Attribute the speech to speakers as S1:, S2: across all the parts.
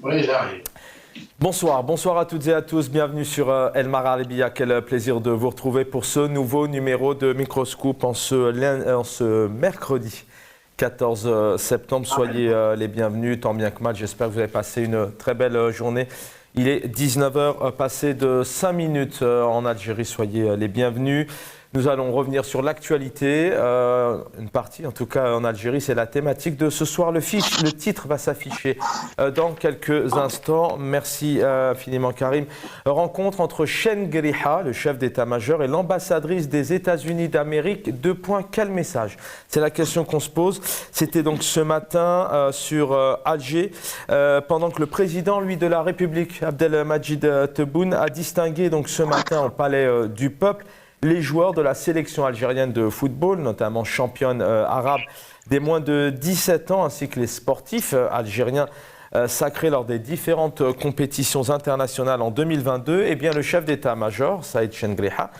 S1: Oui, j'arrive.
S2: Bonsoir à toutes et à tous. Bienvenue sur El Marhalibiya. Quel plaisir de vous retrouver pour ce nouveau numéro de Microscoop en ce mercredi 14 septembre. Soyez les bienvenus, tant bien que mal. J'espère que vous avez passé une très belle journée. Il est 19 h passé de 5 minutes en Algérie. Soyez les bienvenus. Nous allons revenir sur l'actualité, une partie en tout cas en Algérie, c'est la thématique de ce soir. Le titre va s'afficher dans quelques instants. Merci infiniment Karim. Rencontre entre Chengriha, le chef d'état-major, et l'ambassadrice des États-Unis d'Amérique. Quel message? C'est la question qu'on se pose. C'était donc ce matin sur Alger, pendant que le président, lui, de la République, Abdelmadjid Tebboune, a distingué donc ce matin au Palais du Peuple les joueurs de la sélection algérienne de football, notamment championne arabe des moins de 17 ans, ainsi que les sportifs algériens sacrés lors des différentes compétitions internationales en 2022. Eh bien, le chef d'état-major, Saïd Chengriha,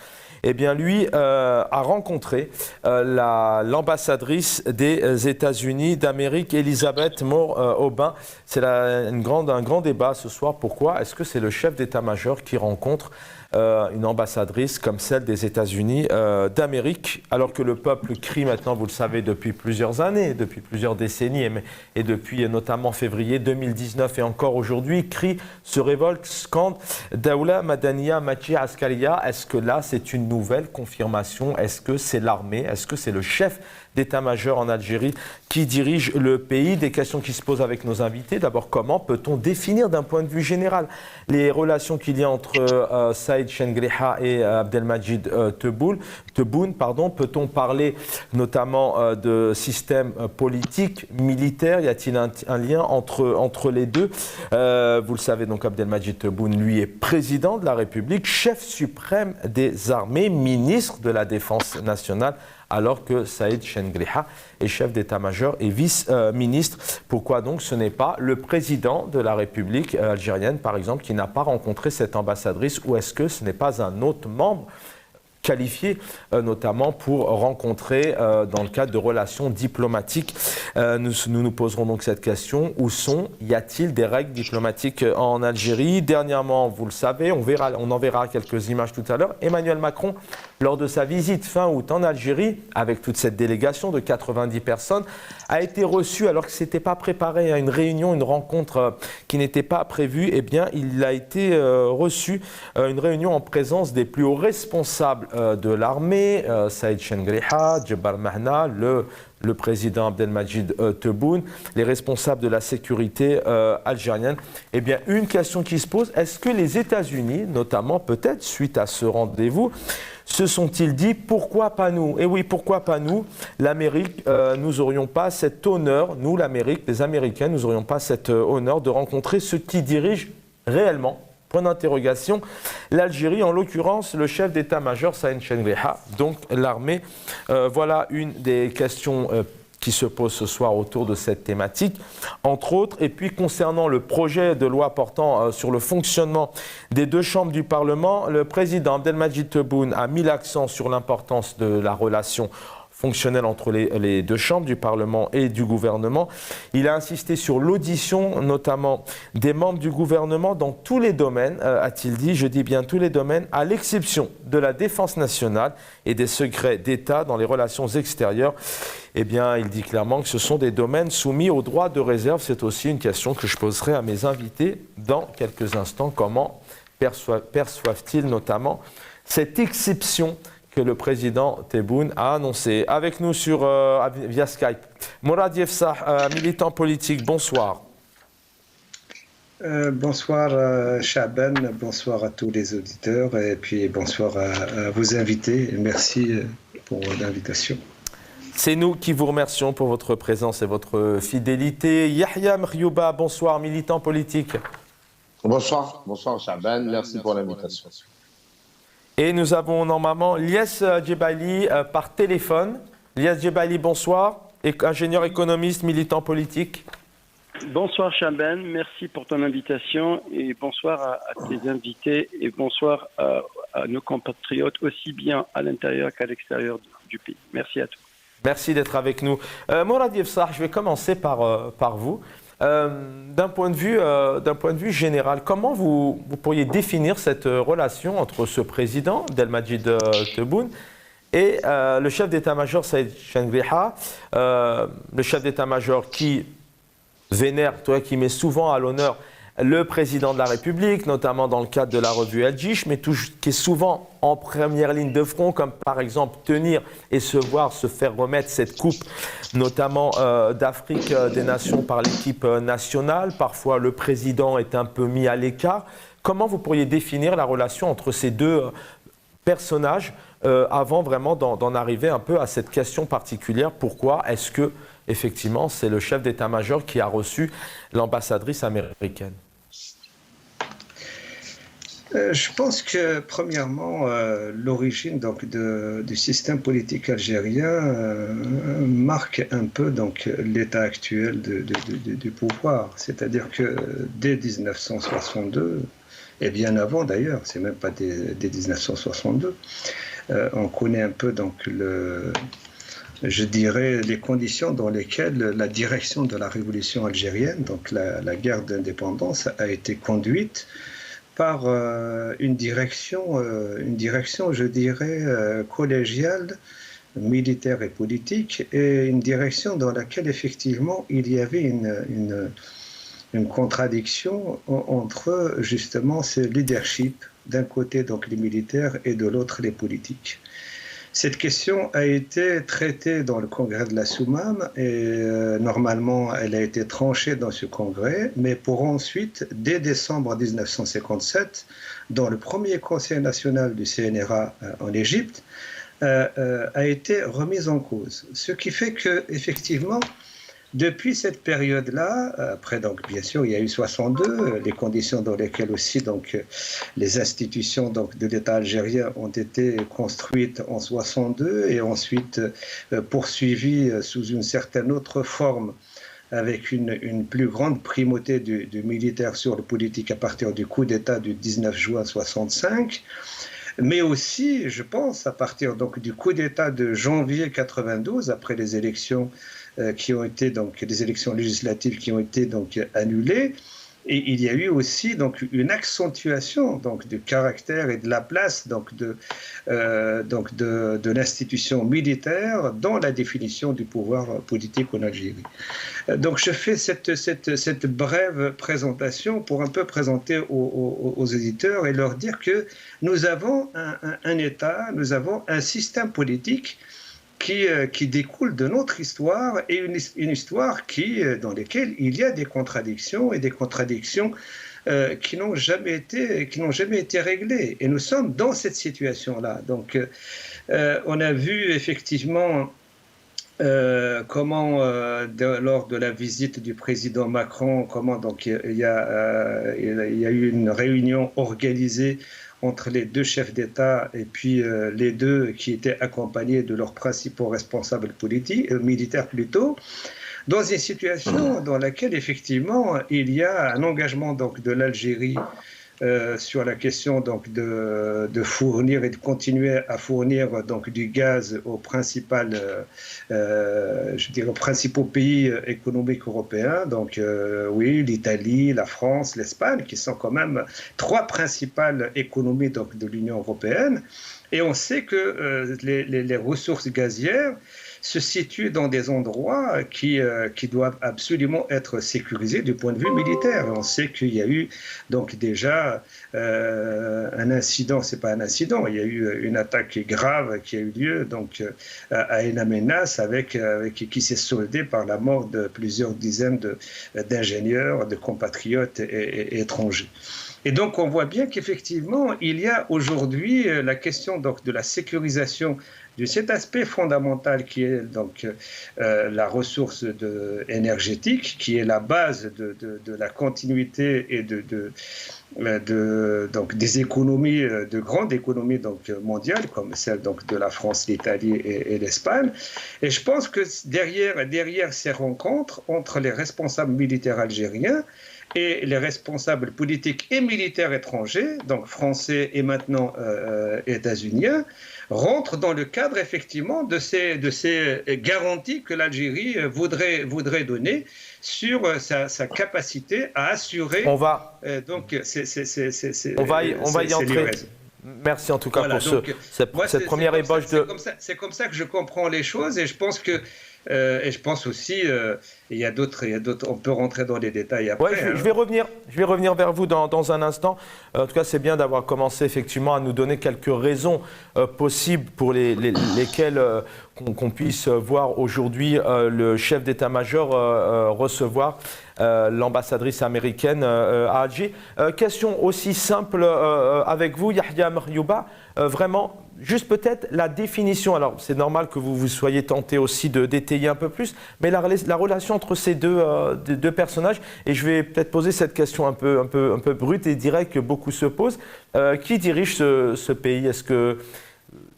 S2: eh bien, lui a rencontré l'ambassadrice des États-Unis d'Amérique, Elisabeth Moore-Aubin. C'est un grand débat ce soir. Pourquoi est-ce que c'est le chef d'état-major qui rencontre une ambassadrice comme celle des États-Unis d'Amérique, alors que le peuple crie maintenant, vous le savez, depuis plusieurs années, depuis plusieurs décennies, et depuis notamment février 2019 et encore aujourd'hui, crie, se révolte, scande Daoula Madaniya Machi Askaria. Est-ce que là, c'est une nouvelle confirmation? Est-ce que c'est l'armée? Est-ce que c'est le chef d'état-major en Algérie qui dirige le pays? Des questions qui se posent avec nos invités. D'abord, comment peut-on définir d'un point de vue général les relations qu'il y a entre Saïd Chengriha et Abdelmadjid Tebboune? Peut-on parler notamment de système politique, militaire? Y a-t-il un lien entre les deux? Vous le savez, donc Abdelmadjid Tebboune, lui, est président de la République, chef suprême des armées, ministre de la Défense nationale, alors que Saïd Chengriha est chef d'état-major et vice-ministre. Pourquoi donc ce n'est pas le président de la République algérienne, par exemple, qui n'a pas rencontré cette ambassadrice, ou est-ce que ce n'est pas un autre membre qualifié notamment pour rencontrer dans le cadre de relations diplomatiques? Nous poserons donc cette question. Y a-t-il des règles diplomatiques en Algérie? Dernièrement, vous le savez, on enverra quelques images tout à l'heure, Emmanuel Macron, lors de sa visite fin août en Algérie, avec toute cette délégation de 90 personnes, a été reçu, alors que ce n'était pas préparé à une réunion, une rencontre qui n'était pas prévue. Eh bien, il a été reçu une réunion en présence des plus hauts responsables de l'armée, Saïd Chengriha, Djebar Mahna, le président Abdelmadjid Tebboune, les responsables de la sécurité algérienne. Eh bien, une question qui se pose, est-ce que les États-Unis, notamment peut-être suite à ce rendez-vous, se sont-ils dit pourquoi pas nous? Et oui, pourquoi pas nous? L'Amérique, nous n'aurions pas cet honneur, nous l'Amérique, les Américains, nous n'aurions pas cet honneur de rencontrer ceux qui dirigent réellement, point d'interrogation, l'Algérie, en l'occurrence le chef d'état-major Saïd Chengriha, donc l'armée. Voilà une des questions qui se pose ce soir autour de cette thématique, entre autres. Et puis concernant le projet de loi portant sur le fonctionnement des deux chambres du Parlement, le président Abdelmadjid Tebboune a mis l'accent sur l'importance de la relation fonctionnelle entre les deux chambres du Parlement et du gouvernement. Il a insisté sur l'audition, notamment des membres du gouvernement dans tous les domaines, a-t-il dit, je dis bien tous les domaines, à l'exception de la défense nationale et des secrets d'État dans les relations extérieures. Eh bien, il dit clairement que ce sont des domaines soumis au droit de réserve. C'est aussi une question que je poserai à mes invités dans quelques instants. Comment perçoivent-ils notamment cette exception que le président Tebboune a annoncé? Avec nous via Skype, Mourad Yefsah, militant politique, bonsoir.
S3: Bonsoir Chaban, bonsoir à tous les auditeurs et puis bonsoir à vos invités. Merci pour l'invitation.
S2: C'est nous qui vous remercions pour votre présence et votre fidélité. Yahya Mriouba, bonsoir, militant politique.
S1: Bonsoir Chaban, merci pour l'invitation.
S2: Et nous avons normalement Lies Djebaili par téléphone. Lies Djebaili, bonsoir, ingénieur économiste, militant politique.
S4: Bonsoir Chaban, merci pour ton invitation et bonsoir à tes invités et bonsoir à nos compatriotes aussi bien à l'intérieur qu'à l'extérieur du pays. Merci à tous.
S2: Merci d'être avec nous. Mourad Yefsah, je vais commencer par vous. D'un point de vue général, comment vous pourriez définir cette relation entre ce président, Abdelmadjid Tebboune, et le chef d'état-major Saïd Changriha, le chef d'état-major qui vénère, qui met souvent à l'honneur le président de la République, notamment dans le cadre de la revue El Jish, mais qui est souvent en première ligne de front, comme par exemple tenir et se faire remettre cette coupe, notamment d'Afrique des Nations par l'équipe nationale. Parfois, le président est un peu mis à l'écart. Comment vous pourriez définir la relation entre ces deux personnages avant vraiment d'en arriver un peu à cette question particulière? Pourquoi est-ce que effectivement, c'est le chef d'état-major qui a reçu l'ambassadrice américaine?
S3: Je pense que, premièrement, l'origine du système politique algérien marque un peu l'état actuel du pouvoir. C'est-à-dire que dès 1962, et bien avant d'ailleurs, c'est même pas dès 1962, on connaît un peu je dirais, les conditions dans lesquelles la direction de la révolution algérienne, donc la guerre d'indépendance, a été conduite par une direction, je dirais, collégiale, militaire et politique, et une direction dans laquelle, effectivement, il y avait une contradiction entre, justement, ce leadership, d'un côté, donc, les militaires, et de l'autre, les politiques. Cette question a été traitée dans le congrès de la Soumam et normalement elle a été tranchée dans ce congrès, mais pour ensuite, dès décembre 1957, dans le premier conseil national du CNRA en Égypte, a été remise en cause. Ce qui fait que effectivement, depuis cette période-là, après donc bien sûr il y a eu 62, les conditions dans lesquelles aussi les institutions de l'État algérien ont été construites en 62 et ensuite poursuivies sous une certaine autre forme avec une plus grande primauté du militaire sur le politique à partir du coup d'État du 19 juin 65. Mais aussi, je pense, à partir du coup d'État de janvier 92, après les élections qui ont été des élections législatives qui ont été annulées, et il y a eu aussi une accentuation du caractère et de la place de l'institution militaire dans la définition du pouvoir politique en Algérie. Donc je fais cette brève présentation pour un peu présenter aux éditeurs et leur dire que nous avons un État, nous avons un système politique qui découle de notre histoire et une histoire dans laquelle il y a des contradictions et des contradictions qui n'ont jamais été réglées. Et nous sommes dans cette situation-là. Donc, on a vu effectivement comment, lors de la visite du président Macron, comment il y a eu une réunion organisée entre les deux chefs d'État et puis les deux qui étaient accompagnés de leurs principaux responsables politiques, militaires plutôt, dans une situation dans laquelle effectivement il y a un engagement de l'Algérie sur la question de fournir et de continuer à fournir du gaz aux principaux pays économiques européens, oui, l'Italie, la France, l'Espagne, qui sont quand même trois principales économies de l'Union européenne. Et on sait que les ressources gazières se situent dans des endroits qui doivent absolument être sécurisés du point de vue militaire. On sait qu'il y a eu déjà un incident, c'est pas un incident, il y a eu une attaque grave qui a eu lieu à El Amenas qui s'est soldée par la mort de plusieurs dizaines d'ingénieurs, de compatriotes et étrangers. Et donc, on voit bien qu'effectivement, il y a aujourd'hui la question de la sécurisation de cet aspect fondamental qui est la ressource énergétique, qui est la base de la continuité et des économies, de grandes économies mondiales, comme celle de la France, l'Italie et l'Espagne. Et je pense que derrière ces rencontres entre les responsables militaires algériens et les responsables politiques et militaires étrangers, donc français et maintenant états-uniens, rentre dans le cadre effectivement de ces garanties que l'Algérie voudrait donner sur sa capacité à assurer
S2: On va y entrer.
S3: livraisons.
S2: Merci en tout cas
S3: Voilà,
S2: pour cette première ébauche de...
S3: C'est comme ça que je comprends les choses et je pense que aussi il y a d'autres, on peut rentrer dans les détails après.
S2: Ouais, je vais revenir vers vous dans un instant. En tout cas, c'est bien d'avoir commencé effectivement à nous donner quelques raisons possibles pour lesquelles qu'on puisse voir aujourd'hui le chef d'état-major recevoir l'ambassadrice américaine à Alger. Question aussi simple avec vous, Yahya Mariouba, vraiment. Juste peut-être la définition, alors c'est normal que vous soyez tenté aussi d'étayer un peu plus, mais la relation entre ces deux personnages, et je vais peut-être poser cette question un peu brute et directe que beaucoup se posent. Qui dirige ce pays? Est-ce que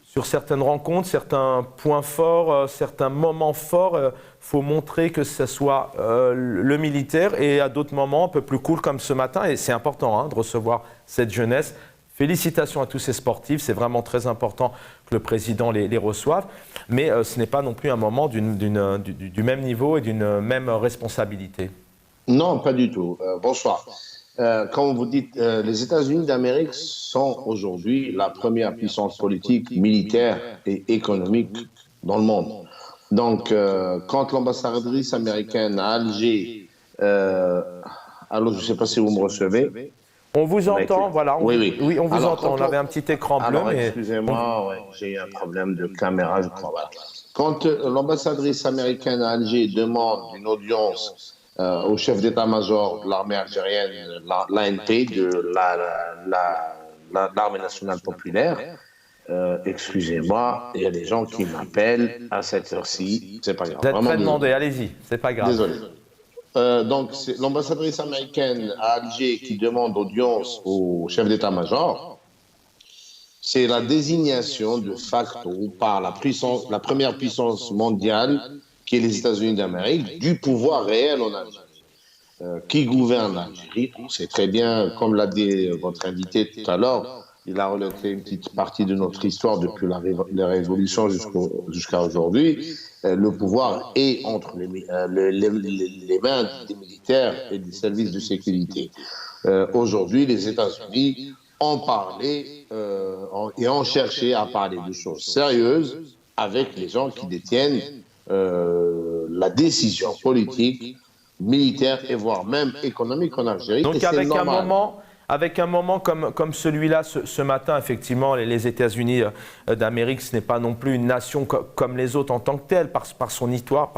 S2: sur certaines rencontres, certains points forts, certains moments forts, faut montrer que ce soit le militaire et à d'autres moments un peu plus cool comme ce matin, et c'est important de recevoir cette jeunesse. Félicitations à tous ces sportifs, c'est vraiment très important que le président les reçoive, mais ce n'est pas non plus un moment du même niveau et d'une même responsabilité.
S1: Non, pas du tout. Bonsoir. Comme vous dites, les États-Unis d'Amérique sont aujourd'hui la première puissance politique, militaire et économique dans le monde. Donc, quand l'ambassadrice américaine à Alger, alors je ne sais pas si vous me recevez.
S2: On vous entend, voilà.
S1: Oui,
S2: on vous
S1: alors,
S2: entend. On avait un petit écran bleu.
S1: Alors, excusez-moi, j'ai eu un problème de caméra, je crois. Voilà. Quand l'ambassadrice américaine à Alger demande une audience au chef d'état-major de l'armée algérienne, l'ANP, de l'armée nationale populaire, excusez-moi, il y a des gens qui m'appellent à cette heure-ci, c'est pas grave.
S2: Vous êtes très demandé, allez-y, c'est pas grave.
S1: Désolé. Donc, c'est l'ambassadrice américaine à Alger qui demande audience au chef d'état-major. C'est la désignation de facto par la première puissance mondiale, qui est les États-Unis d'Amérique, du pouvoir réel en Algérie. Qui gouverne l'Algérie? On sait très bien, comme l'a dit votre invité tout à l'heure, il a relaté une petite partie de notre histoire depuis la Révolution jusqu'à aujourd'hui. Le pouvoir est entre les mains des militaires et des services de sécurité. Aujourd'hui, les États-Unis ont parlé et ont cherché à parler de choses sérieuses avec les gens qui détiennent la décision politique, militaire et voire même économique en Algérie.
S2: Donc avec un moment comme celui-là, ce matin, effectivement, les États-Unis d'Amérique, ce n'est pas non plus une nation comme les autres en tant que telle, par son histoire,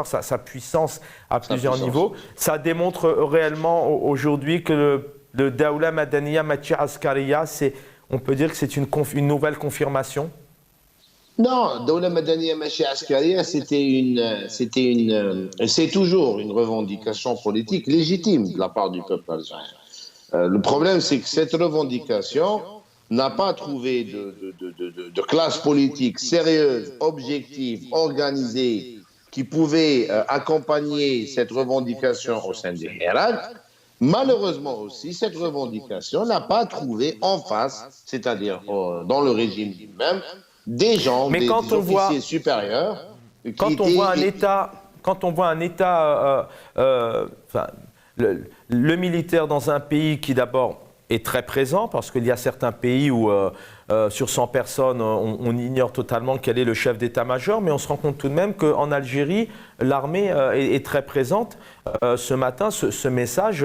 S2: sa puissance à plusieurs niveaux. Ça démontre réellement aujourd'hui que le Daoula Madaniya Machi Askariya, on peut dire que c'est une nouvelle confirmation?
S1: Non, Daoula Madaniya Machi Askariya, c'est toujours une revendication politique légitime de la part du peuple algérien. Le problème, c'est que cette revendication n'a pas trouvé de classe politique sérieuse, objective, organisée, qui pouvait accompagner cette revendication au sein des Hirak. Malheureusement aussi, cette revendication n'a pas trouvé en face, c'est-à-dire dans le régime lui-même, des gens, des officiers supérieurs.
S2: Quand on voit un État, le militaire dans un pays qui d'abord est très présent, parce qu'il y a certains pays où sur 100 personnes, on ignore totalement quel est le chef d'état-major, mais on se rend compte tout de même qu'en Algérie, l'armée est très présente. Ce matin, ce message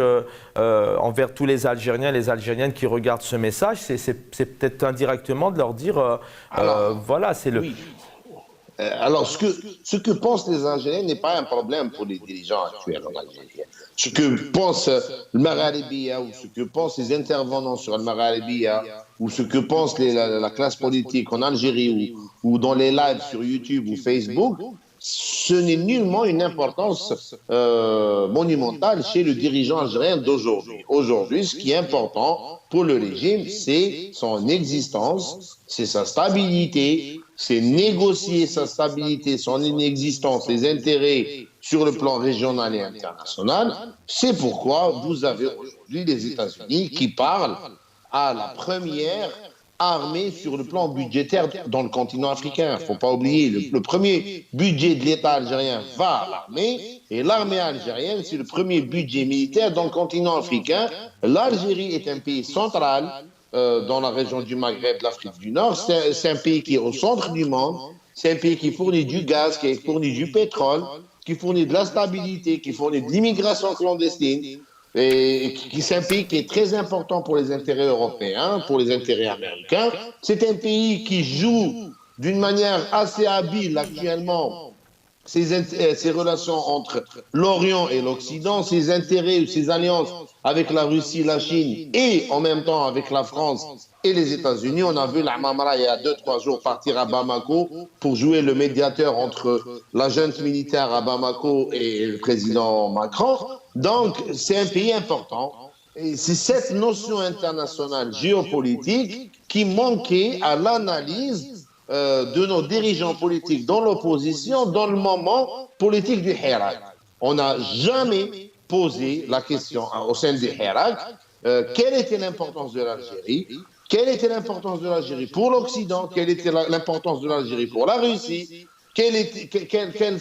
S2: envers tous les Algériens et les Algériennes qui regardent ce message, c'est peut-être indirectement de leur dire, voilà, c'est le...
S1: Oui. Alors, ce que pensent les Algériens n'est pas un problème pour les dirigeants actuels en Algérie. Ce que pense le Magharibiya ou ce que pensent les intervenants sur le Magharibiya ou ce que pense la classe politique en Algérie ou dans les lives sur YouTube ou Facebook, ce n'est nullement une importance monumentale chez le dirigeant algérien d'aujourd'hui. Aujourd'hui, ce qui est important pour le régime, c'est son existence, c'est sa stabilité, c'est négocier sa stabilité, son inexistence, les intérêts sur le plan régional et international. C'est pourquoi vous avez aujourd'hui les États-Unis qui parlent à la première armée sur le plan budgétaire dans le continent africain. Il ne faut pas oublier, le premier budget de l'État algérien va à l'armée, et l'armée algérienne, c'est le premier budget militaire dans le continent africain. L'Algérie est un pays central dans la région du Maghreb, de l'Afrique du Nord. C'est un pays qui est au centre du monde. C'est un pays qui fournit du gaz, qui fournit du pétrole, qui fournit de la stabilité, qui fournit de l'immigration clandestine. Et c'est un pays qui est très important pour les intérêts européens, pour les intérêts américains. C'est un pays qui joue d'une manière assez habile actuellement ces relations entre l'Orient et l'Occident, ses intérêts ou ses alliances avec la Russie, la Chine et en même temps avec la France et les États-Unis. On a vu l'Amamra il y a 2-3 jours partir à Bamako pour jouer le médiateur entre la junte militaire à Bamako et le président Macron. Donc, c'est un pays important. Et c'est cette notion internationale géopolitique qui manquait à l'analyse de nos dirigeants politiques dans l'opposition dans le moment politique du Hirak. On n'a jamais posé la question au sein du Hirak quelle était l'importance de l'Algérie, quelle était l'importance de l'Algérie pour l'Occident, quelle était l'importance de l'Algérie pour la Russie, quels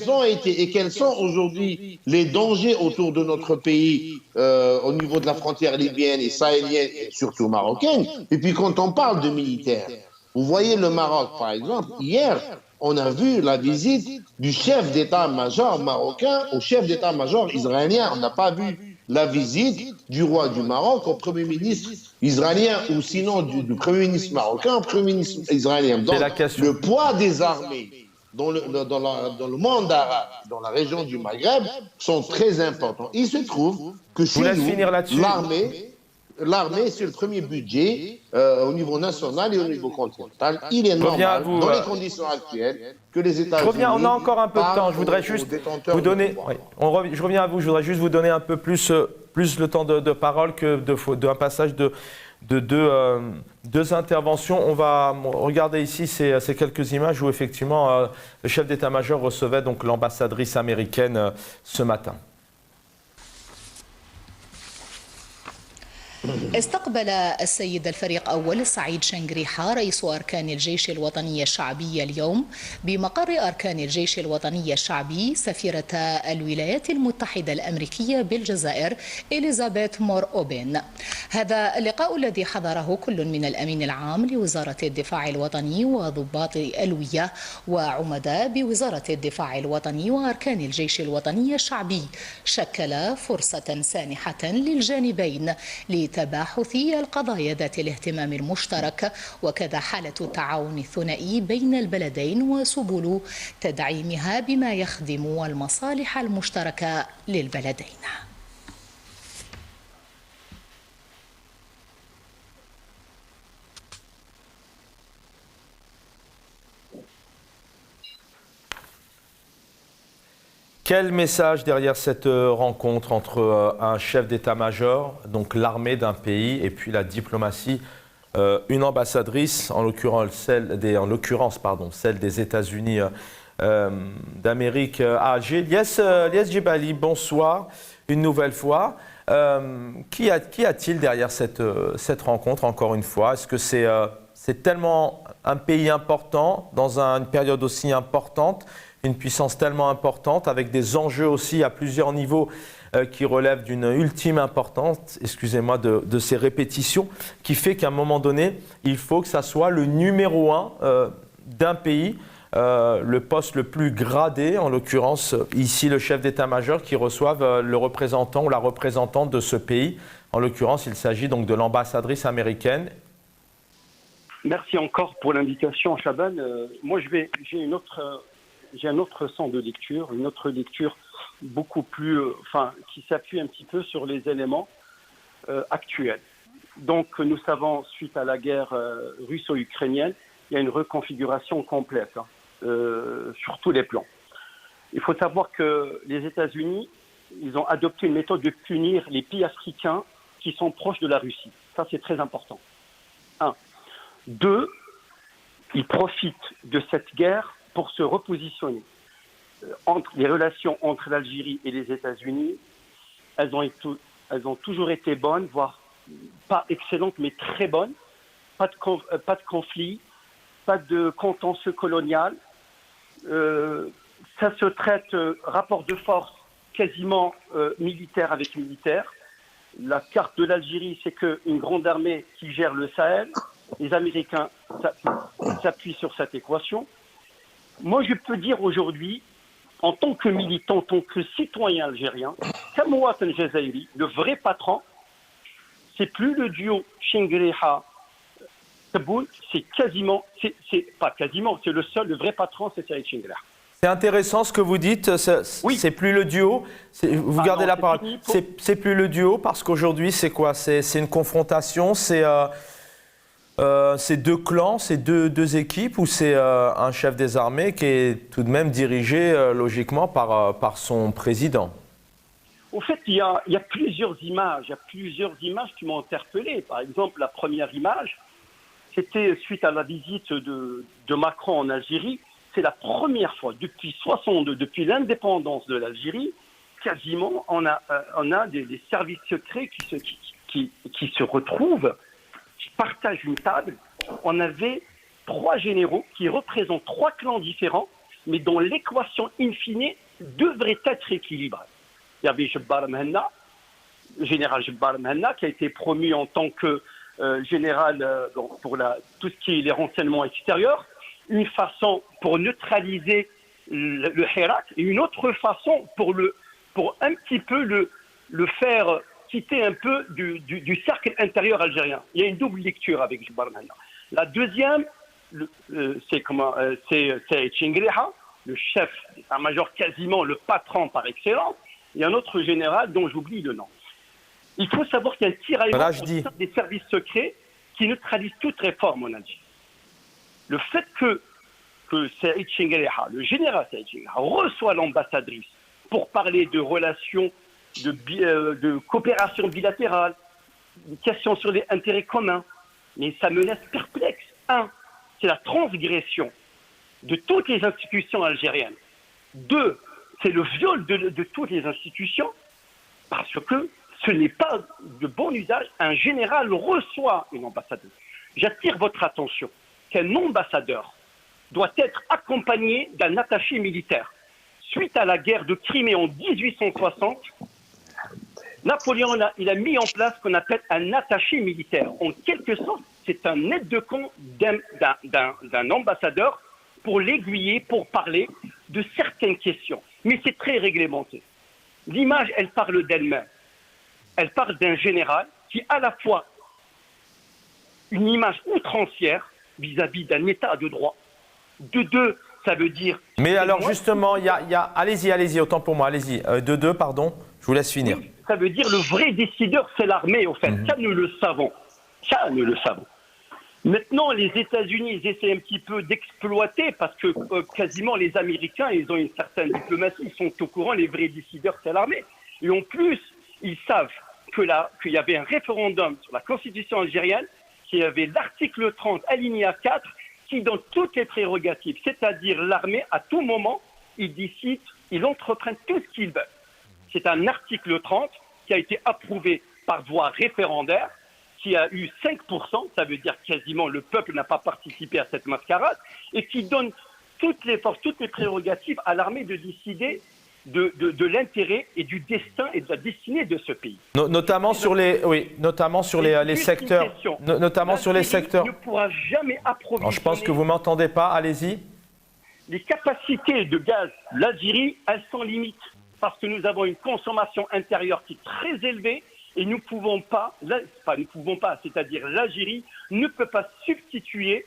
S1: ont été et quels sont aujourd'hui les dangers autour de notre pays au niveau de la frontière libyenne et sahélienne et surtout marocaine. Et puis quand on parle de militaires, vous voyez le Maroc par exemple, hier on a vu la visite du chef d'état-major marocain au chef d'état-major israélien. On n'a pas vu la visite du roi du Maroc au premier ministre israélien ou sinon du premier ministre marocain au premier ministre israélien. Donc le poids des armées dans le monde arabe, dans la région du Maghreb, sont très importants. Il se trouve que chez nous, l'armée, c'est le premier budget au niveau national et au niveau continental. Il est normal, dans les conditions actuelles, que les États-Unis...
S2: On a encore un peu de temps. Je voudrais juste vous donner... je reviens à vous. Je voudrais juste vous donner un peu plus le temps de parole que d'un passage de deux interventions. On va regarder ici ces quelques images où effectivement le chef d'état-major recevait donc l'ambassadrice américaine ce matin.
S5: استقبل السيد الفريق أول سعيد شنقريحة رئيس أركان الجيش الوطني الشعبي اليوم بمقر أركان الجيش الوطني الشعبي سفيرة الولايات المتحدة الأمريكية بالجزائر إليزابيث مور أوبين. هذا اللقاء الذي حضره كل من الأمين العام لوزارة الدفاع الوطني وضباط ألوية وعمداء بوزارة الدفاع الوطني وأركان الجيش الوطني الشعبي شكل فرصة سانحة للجانبين لتباحث القضايا ذات الاهتمام المشترك وكذا حالة التعاون الثنائي بين البلدين وسبل تدعيمها بما يخدم المصالح المشتركة للبلدين.
S2: Quel message derrière cette rencontre entre un chef d'état-major, donc l'armée d'un pays, et puis la diplomatie, une ambassadrice, en l'occurrence celle des États-Unis d'Amérique à Alger. Lies Djebali, bonsoir une nouvelle fois. Qu'y a-t-il derrière cette rencontre, encore une fois? Est-ce que c'est tellement un pays important, dans une période aussi importante, une puissance tellement importante, avec des enjeux aussi à plusieurs niveaux qui relèvent d'une ultime importance, excusez-moi de ces répétitions, qui fait qu'à un moment donné, il faut que ça soit le numéro 1 d'un pays, le poste le plus gradé, en l'occurrence ici le chef d'état-major, qui reçoive le représentant ou la représentante de ce pays. En l'occurrence, il s'agit donc de l'ambassadrice américaine.
S4: Merci encore pour l'invitation, Chaban. Moi, j'ai un autre sens de lecture, une autre lecture beaucoup plus, qui s'appuie un petit peu sur les éléments actuels. Donc, nous savons, suite à la guerre russo-ukrainienne, il y a une reconfiguration complète sur tous les plans. Il faut savoir que les États-Unis, ils ont adopté une méthode de punir les pays africains qui sont proches de la Russie. Ça, c'est très important. 1. 2, ils profitent de cette guerre pour se repositionner. Les relations entre l'Algérie et les États-Unis, elles ont toujours été bonnes, voire pas excellentes, mais très bonnes, pas de conflit, pas de contentieux colonial. Ça se traite rapport de force quasiment militaire avec militaire. La carte de l'Algérie, c'est qu'une grande armée qui gère le Sahel. Les Américains s'appuient sur cette équation. Moi, je peux dire aujourd'hui, en tant que militant, en tant que citoyen algérien, Kamouat El-Jazairi, le vrai patron, c'est plus le duo Chingriha-Tebboune, c'est quasiment, c'est pas quasiment, c'est le vrai patron, c'est Saïd Chingriha.
S2: C'est intéressant ce que vous dites,
S4: Oui.
S2: c'est plus le duo, vous gardez la parole,
S4: pour...
S2: c'est plus le duo parce qu'aujourd'hui c'est quoi? C'est une confrontation, c'est deux clans, c'est deux équipes ou c'est un chef des armées qui est tout de même dirigé logiquement par son président?
S4: Au fait, il y a plusieurs images. Il y a plusieurs images qui m'ont interpellé. Par exemple, la première image, c'était suite à la visite de Macron en Algérie. C'est la première fois depuis 62, depuis l'indépendance de l'Algérie, quasiment, on a des services secrets qui se retrouvent, qui partagent une table. On avait 3 généraux qui représentent 3 clans différents, mais dont l'équation in fine devrait être équilibrée. Il y avait Jebbar Mehenna, le général Jebbar Mehenna, qui a été promu en tant que général pour tout ce qui est les renseignements extérieurs, une façon pour neutraliser le Hirak et une autre façon pour un petit peu le faire quitter un peu du cercle intérieur algérien. Il y a une double lecture avec Jebbar Mehenna. La deuxième, c'est Saïd Chingriha, le chef d'état-major, quasiment le patron par excellence, et un autre général dont j'oublie le nom. Il faut savoir qu'il y a un tiraillement au sein des services secrets qui neutralise toute réforme en Algérie. Le fait que Saïd Chingriha, le général Saïd Chingriha, reçoit l'ambassadrice pour parler de relations de coopération bilatérale, une question sur les intérêts communs, mais ça me laisse perplexe. C'est la transgression de toutes les institutions algériennes. 2, c'est le viol de toutes les institutions, parce que ce n'est pas de bon usage. Un général reçoit une ambassadrice. J'attire votre attention qu'un ambassadeur doit être accompagné d'un attaché militaire. Suite à la guerre de Crimée en 1860, Napoléon il a mis en place ce qu'on appelle un attaché militaire. En quelque sorte, c'est un aide de camp d'un ambassadeur pour l'aiguiller, pour parler de certaines questions. Mais c'est très réglementé. L'image, elle parle d'elle-même. Elle parle d'un général qui a à la fois une image outrancière vis-à-vis d'un état de droit. De 2, ça veut dire...
S2: Mais alors justement, il y a... Allez-y, autant pour moi, allez-y. De 2, pardon, je vous laisse finir.
S4: Oui, ça veut dire le vrai décideur, c'est l'armée, au fait. Ça, nous le savons. Maintenant, les États-Unis, ils essaient un petit peu d'exploiter parce que quasiment les Américains, ils ont une certaine diplomatie, ils sont au courant, les vrais décideurs, c'est l'armée. Et en plus, ils savent qu'il y avait un référendum sur la constitution algérienne, qui avait l'article 30, alinéa 4, qui donne toutes les prérogatives, c'est-à-dire l'armée, à tout moment, ils décident, ils entreprennent tout ce qu'ils veulent. C'est un article 30 qui a été approuvé par voie référendaire, qui a eu 5%, ça veut dire quasiment le peuple n'a pas participé à cette mascarade, et qui donne toutes les forces, toutes les prérogatives à l'armée de décider de l'intérêt et du destin et de la destinée de ce pays.
S2: Notamment sur les secteurs. Notamment sur les secteurs.
S4: Ne pourra jamais approvisionner.
S2: Je pense que vous m'entendez pas. Allez-y.
S4: Les capacités de gaz de l'Algérie, elles sont limites parce que nous avons une consommation intérieure qui est très élevée et nous ne pouvons pas, c'est-à-dire l'Algérie ne peut pas substituer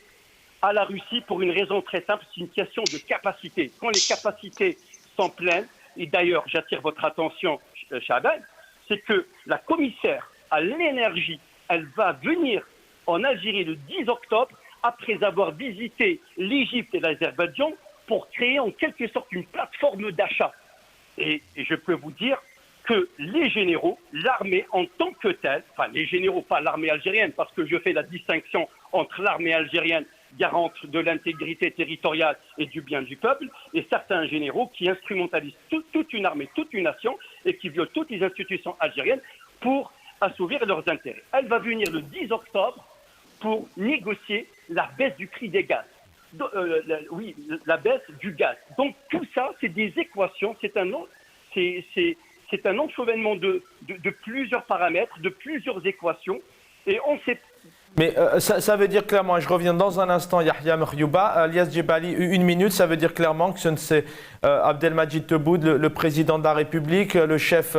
S4: à la Russie pour une raison très simple, c'est une question de capacité. Quand les capacités sont pleines, et d'ailleurs j'attire votre attention, Chaban, c'est que la commissaire à l'énergie, elle va venir en Algérie le 10 octobre après avoir visité l'Égypte et l'Azerbaïdjan pour créer en quelque sorte une plateforme d'achat. Et je peux vous dire que les généraux, l'armée en tant que telle, enfin les généraux, pas l'armée algérienne, parce que je fais la distinction entre l'armée algérienne, garante de l'intégrité territoriale et du bien du peuple, et certains généraux qui instrumentalisent toute une armée, toute une nation, et qui violent toutes les institutions algériennes pour assouvir leurs intérêts. Elle va venir le 10 octobre pour négocier la baisse du prix des gaz. Oui, la baisse du gaz. Donc tout ça, c'est des équations, c'est un enchevêtrement de plusieurs paramètres, de plusieurs équations, et on sait.
S2: Mais ça veut dire clairement, et je reviens dans un instant, Yahya Merhiouba, Lias Djebali, une minute, ça veut dire clairement que ce ne c'est Abdelmadjid Tebboune, le président de la République, le chef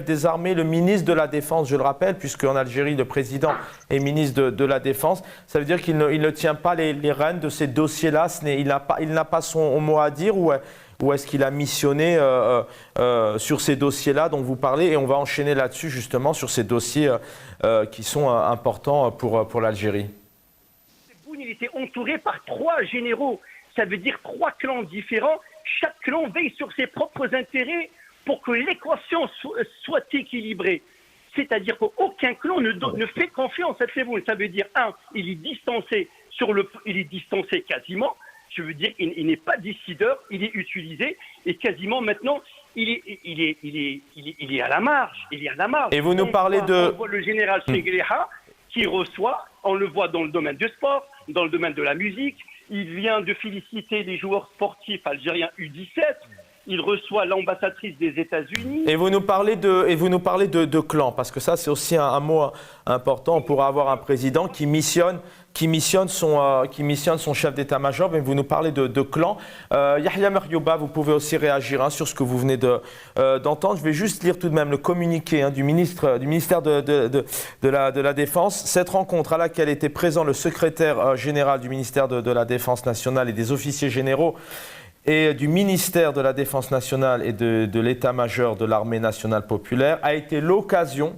S2: des armées, le ministre de la Défense, je le rappelle, puisque en Algérie, le président est ministre de la Défense. Ça veut dire qu'il ne tient pas les rênes de ces dossiers-là, il n'a pas son mot à dire, ou est-ce qu'il a missionné sur ces dossiers-là dont vous parlez? Et on va enchaîner là-dessus, justement, sur ces dossiers qui sont importants pour l'Algérie.
S4: Tebboune, il était entouré par 3 généraux. Ça veut dire 3 clans différents. Chaque clan veille sur ses propres intérêts pour que l'équation soit équilibrée. C'est-à-dire qu'aucun clan ne fait confiance à Tebboune. Ça veut dire, il est distancé quasiment. Je veux dire, il n'est pas décideur, il est utilisé, et quasiment maintenant, il est à la marge.
S2: Et vous nous parlez
S4: on voit le général Chengriha qui reçoit, on le voit dans le domaine du sport, dans le domaine de la musique. Il vient de féliciter les joueurs sportifs algériens U17. Il reçoit l'ambassadrice des États-Unis.
S2: Et vous nous parlez de clan, parce que ça, c'est aussi un mot important. On pourra avoir un président qui missionne son chef d'état-major, mais vous nous parlez de clan. Yahya Merhiouba, vous pouvez aussi réagir sur ce que vous venez d'entendre. Je vais juste lire tout de même le communiqué du ministère de la Défense. Cette rencontre à laquelle était présent le secrétaire général du ministère de la Défense nationale et des officiers généraux et du ministère de la Défense nationale et de l'état-major de l'armée nationale populaire a été l'occasion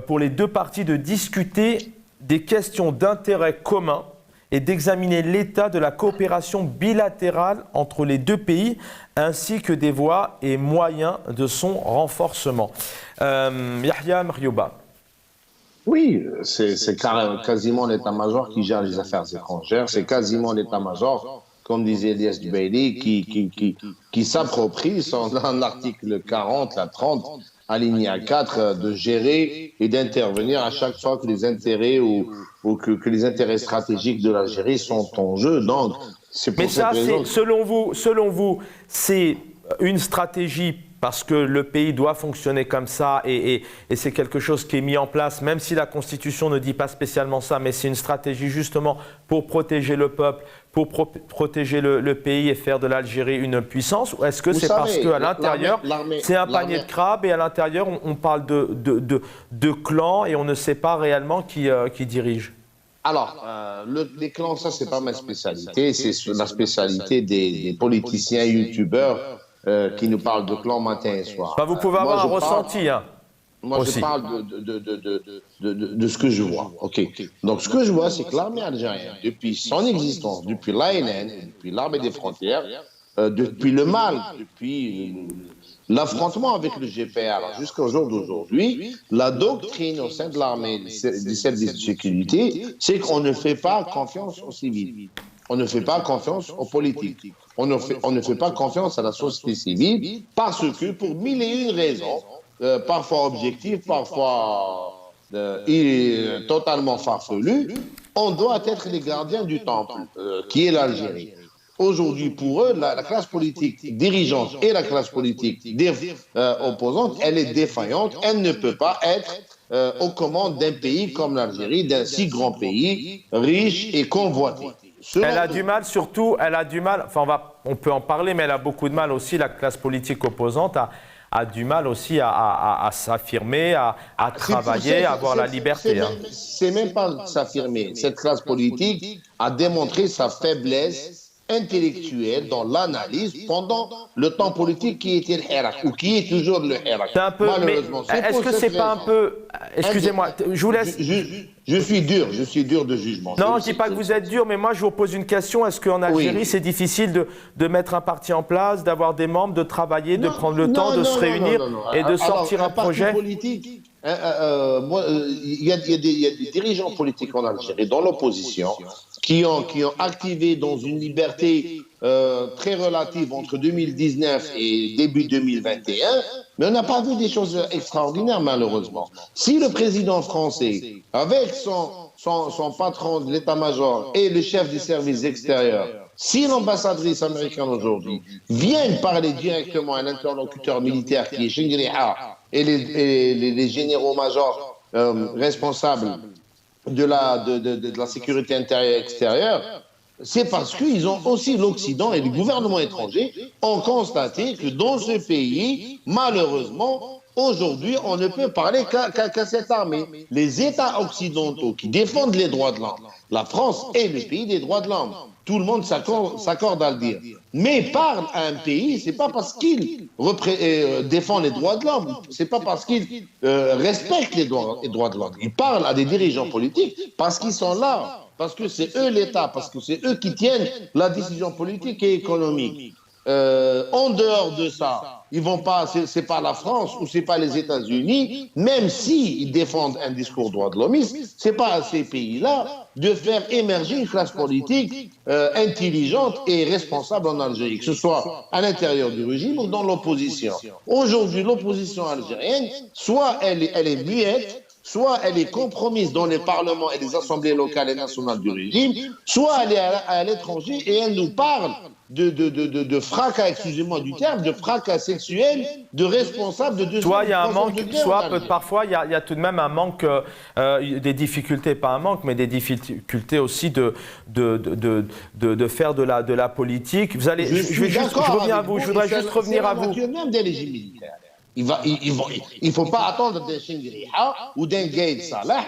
S2: pour les deux parties de discuter des questions d'intérêt commun et d'examiner l'état de la coopération bilatérale entre les deux pays, ainsi que des voies et moyens de son renforcement. Yahya Merhiouba.
S1: Oui, c'est quasiment l'état-major qui gère les affaires étrangères, c'est quasiment l'état-major, comme disait Elias Djebali, qui s'approprie dans l'article 40, la 30, alinéa 4, de gérer et d'intervenir à chaque fois que les intérêts ou que les intérêts stratégiques de l'Algérie sont en jeu. Donc, c'est pour cette raison.
S2: Selon vous, c'est une stratégie parce que le pays doit fonctionner comme ça et c'est quelque chose qui est mis en place, même si la Constitution ne dit pas spécialement ça, mais c'est une stratégie justement pour protéger le peuple, pour protéger le pays et faire de l'Algérie une puissance? Ou est-ce que c'est parce qu'à l'intérieur, c'est un panier de crabes et à l'intérieur, on parle de clans et on ne sait pas réellement qui dirige?
S1: Alors, les clans, ça, c'est pas ma spécialité, c'est la spécialité des politiciens youtubeurs qui nous parlent de clans matin et soir.
S2: Vous pouvez avoir un ressenti.
S1: Moi, je parle de ce que je vois. Donc, ce que je vois, c'est que l'armée algérienne, depuis son existence, depuis l'ANN, depuis l'armée des frontières, depuis le Mali, depuis l'affrontement avec le GPR jusqu'au jour d'aujourd'hui, la doctrine au sein de l'armée, des services de sécurité, c'est qu'on ne fait pas confiance aux civils. On ne fait pas confiance aux politiques. On ne fait pas confiance à la société civile parce que, pour mille et une raisons, parfois objectives, parfois totalement farfelues, on doit être les gardiens du temple, qui est l'Algérie. Aujourd'hui, pour eux, la classe politique dirigeante et la classe politique opposante, elle est défaillante. Elle ne peut pas être aux commandes d'un pays comme l'Algérie, d'un si grand pays, riche et convoité.
S2: Elle a du mal, surtout, on peut en parler, mais elle a beaucoup de mal aussi, la classe politique opposante a du mal aussi à s'affirmer, à travailler, à avoir la liberté.
S1: C'est même pas s'affirmer. Cette classe politique a démontré sa faiblesse intellectuelle dans l'analyse pendant le temps politique qui était le Hirak, ou qui est toujours le Hirak.
S2: Malheureusement. Est-ce que c'est pas un peu... Excusez-moi, je vous laisse...
S1: Je suis dur de jugement.
S2: Non, je ne dis pas que vous êtes dur, mais moi je vous pose une question. Est-ce qu'en Algérie, c'est difficile de mettre un parti en place, d'avoir des membres, de travailler, de prendre le temps, de se réunir et de sortir un projet
S1: politique, il y a des dirigeants politiques en Algérie, dans l'opposition, qui ont activé dans une liberté très relative entre 2019 et début 2021, mais on n'a pas vu des choses extraordinaires, malheureusement. Si le président français, avec son patron de l'état-major et le chef des services extérieurs, si l'ambassadrice américaine aujourd'hui vient parler directement à un interlocuteur militaire qui est Shingriha et les généraux-majors responsables de la sécurité intérieure et extérieure, c'est parce qu'ils ont aussi l'Occident et les gouvernements étrangers ont constaté que dans ce pays, malheureusement, aujourd'hui, on ne peut parler qu'à cette armée. Les États occidentaux qui défendent les droits de l'homme, la France est le pays des droits de l'homme. Tout le monde s'accorde à le dire. Mais parle à un pays, c'est pas parce qu'il défend les droits de l'homme, c'est pas parce qu'il respecte les droits de l'homme. Il parle à des dirigeants politiques parce qu'ils sont là, parce que c'est eux l'État, parce que c'est eux qui tiennent la décision politique et économique. En dehors de ça, ils vont pas, c'est pas la France ou c'est pas les États-Unis, même s'ils défendent un discours droit de l'hommisme, c'est pas à ces pays-là de faire émerger une classe politique intelligente et responsable en Algérie, que ce soit à l'intérieur du régime ou dans l'opposition. Aujourd'hui, l'opposition algérienne, soit elle est muette, soit elle est compromise dans les parlements et les assemblées locales et nationales du régime, soit elle est à l'étranger et elle nous parle de fracas, excusez-moi du terme, de fracas sexuels, de responsables de deux.
S2: Soit il y a un manque, soit parfois il y a tout de même un manque, des difficultés, pas un manque, mais des difficultés aussi de faire de la politique. Vous allez, je reviens à vous, je voudrais juste revenir à vous.
S1: Même des régimes militaires. Il ne faut pas attendre d'un Shingriha ou d'un Gaïd Salah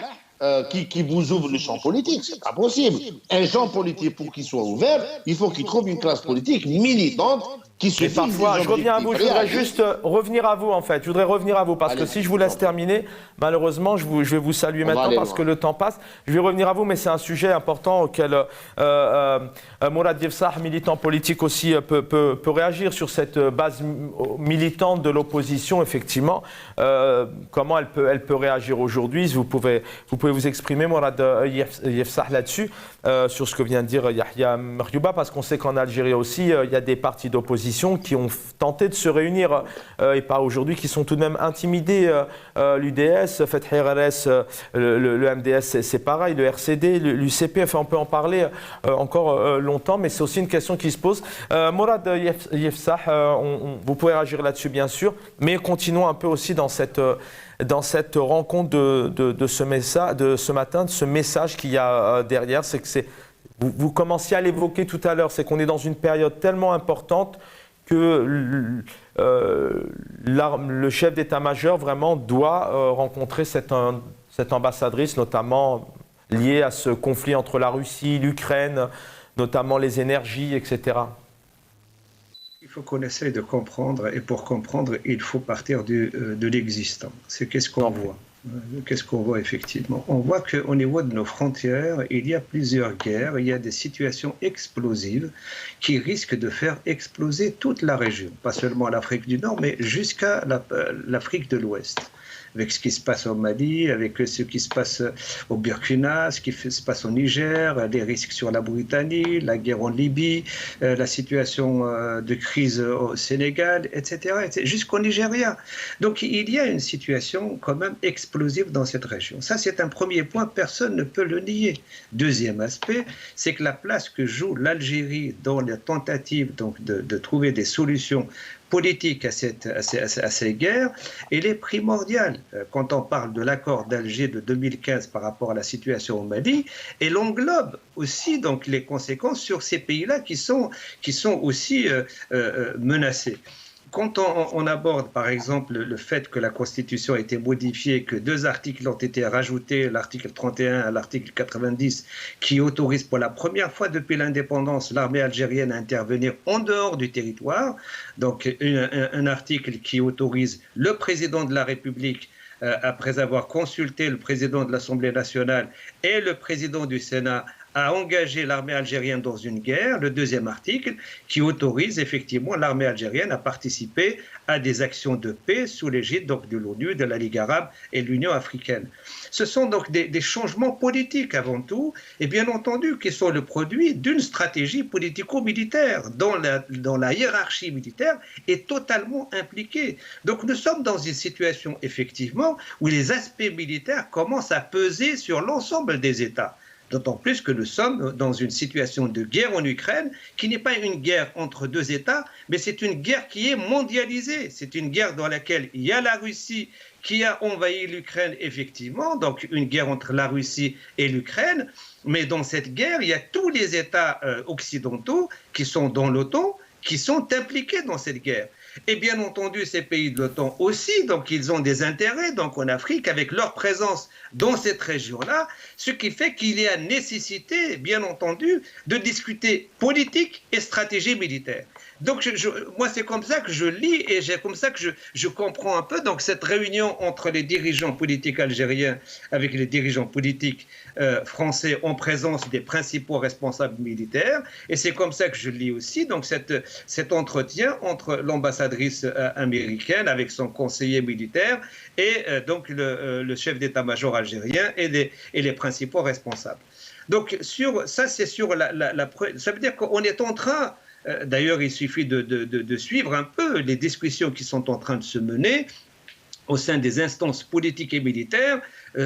S1: qui vous ouvre le champ politique. C'est pas possible. Un champ politique, pour qu'il soit ouvert, il faut qu'il trouve une classe politique militante qui se fixe.
S2: Parfois, je reviens à vous, je voudrais juste revenir à vous en fait. Je voudrais revenir à vous parce que si je vous laisse terminer, malheureusement, je vais vous saluer maintenant parce que le temps passe. Je vais revenir à vous, mais c'est un sujet important auquel Mourad Yefsah, militant politique aussi, peut réagir sur cette base militante de l'opposition, effectivement. Comment elle peut réagir aujourd'hui? Vous pouvez vous exprimer, Mourad Yefsah, là-dessus, sur ce que vient de dire Yahya Merhouba, parce qu'on sait qu'en Algérie aussi, il y a des partis d'opposition qui ont tenté de se réunir, et pas aujourd'hui, qui sont tout de même intimidés. L'UDS, Fethi RS, le MDS, c'est pareil, le RCD, l'UCP, enfin, on peut en parler encore longtemps, mais c'est aussi une question qui se pose. Mourad Yefsah, vous pouvez réagir là-dessus, bien sûr, mais continuons un peu aussi dans cette rencontre de ce matin, de ce message qu'il y a derrière. C'est que vous commenciez à l'évoquer tout à l'heure, c'est qu'on est dans une période tellement importante que le chef d'état-major vraiment doit rencontrer cette ambassadrice, notamment liée à ce conflit entre la Russie, l'Ukraine, notamment les énergies, etc.
S3: Il faut qu'on essaye de comprendre, et pour comprendre, il faut partir de l'existant. C'est qu'est-ce qu'on voit. Qu'est-ce qu'on voit effectivement? On voit qu'au niveau de nos frontières, il y a plusieurs guerres, il y a des situations explosives qui risquent de faire exploser toute la région, pas seulement l'Afrique du Nord, mais jusqu'à l'Afrique de l'Ouest. Avec ce qui se passe au Mali, avec ce qui se passe au Burkina, ce qui se passe au Niger, les risques sur la Mauritanie, la guerre en Libye, la situation de crise au Sénégal, etc. jusqu'au Nigeria. Donc il y a une situation quand même explosive dans cette région. Ça, c'est un premier point, personne ne peut le nier. Deuxième aspect, c'est que la place que joue l'Algérie dans la tentative donc, de trouver des solutions politique à ces guerres, elle est primordiale. Quand on parle de l'accord d'Alger de 2015 par rapport à la situation au Mali, elle englobe aussi donc, les conséquences sur ces pays-là qui sont aussi menacés. Quand on aborde, par exemple, le fait que la Constitution a été modifiée, que 2 articles ont été rajoutés, l'article 31 et l'article 90, qui autorisent pour la première fois depuis l'indépendance l'armée algérienne à intervenir en dehors du territoire, donc un article qui autorise le président de la République, après avoir consulté le président de l'Assemblée nationale et le président du Sénat, à engager l'armée algérienne dans une guerre, le deuxième article, qui autorise effectivement l'armée algérienne à participer à des actions de paix sous l'égide de l'ONU, de la Ligue arabe et de l'Union africaine. Ce sont donc des changements politiques avant tout, et bien entendu qui sont le produit d'une stratégie politico-militaire dont la hiérarchie militaire est totalement impliquée. Donc nous sommes dans une situation effectivement où les aspects militaires commencent à peser sur l'ensemble des États. D'autant plus que nous sommes dans une situation de guerre en Ukraine qui n'est pas une guerre entre deux États, mais c'est une guerre qui est mondialisée. C'est une guerre dans laquelle il y a la Russie qui a envahi l'Ukraine, effectivement, donc une guerre entre la Russie et l'Ukraine. Mais dans cette guerre, il y a tous les États occidentaux qui sont dans l'OTAN, qui sont impliqués dans cette guerre. Et bien entendu, ces pays de l'OTAN aussi, donc ils ont des intérêts donc en Afrique avec leur présence dans cette région-là, ce qui fait qu'il y a nécessité, bien entendu, de discuter politique et stratégie militaire. Donc moi, c'est comme ça que je lis et c'est comme ça que je comprends un peu donc cette réunion entre les dirigeants politiques algériens avec les dirigeants politiques français en présence des principaux responsables militaires. Et c'est comme ça que je lis aussi donc cet entretien entre l'ambassadrice américaine avec son conseiller militaire et donc le chef d'état-major algérien et les principaux responsables. Donc ça, c'est sur ça veut dire qu'on est en train. D'ailleurs, il suffit de suivre un peu les discussions qui sont en train de se mener au sein des instances politiques et militaires,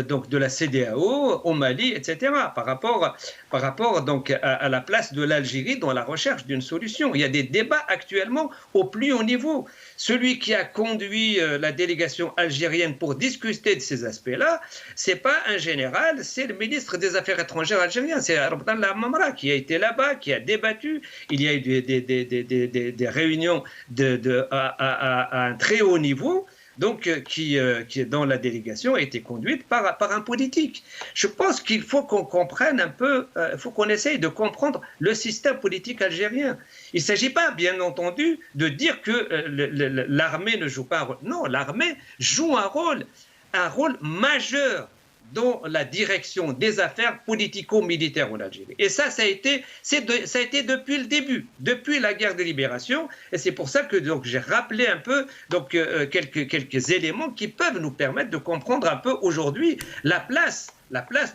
S3: donc de la CEDEAO, au Mali, etc., par rapport donc à la place de l'Algérie dans la recherche d'une solution. Il y a des débats actuellement au plus haut niveau. Celui qui a conduit la délégation algérienne pour discuter de ces aspects-là, c'est pas un général, c'est le ministre des Affaires étrangères algérien, c'est Abdallah Mamra qui a été là-bas, qui a débattu. Il y a eu des réunions à un très haut niveau. Donc, qui dans la délégation a été conduite par un politique. Je pense qu'il faut qu'on comprenne un peu, il faut qu'on essaye de comprendre le système politique algérien. Il ne s'agit pas, bien entendu, de dire que l'armée ne joue pas un rôle. Non, l'armée joue un rôle majeur dans la direction des affaires politico-militaires en Algérie. Et ça a été depuis le début, depuis la guerre de libération. Et c'est pour ça que j'ai rappelé un peu quelques éléments qui peuvent nous permettre de comprendre un peu aujourd'hui la place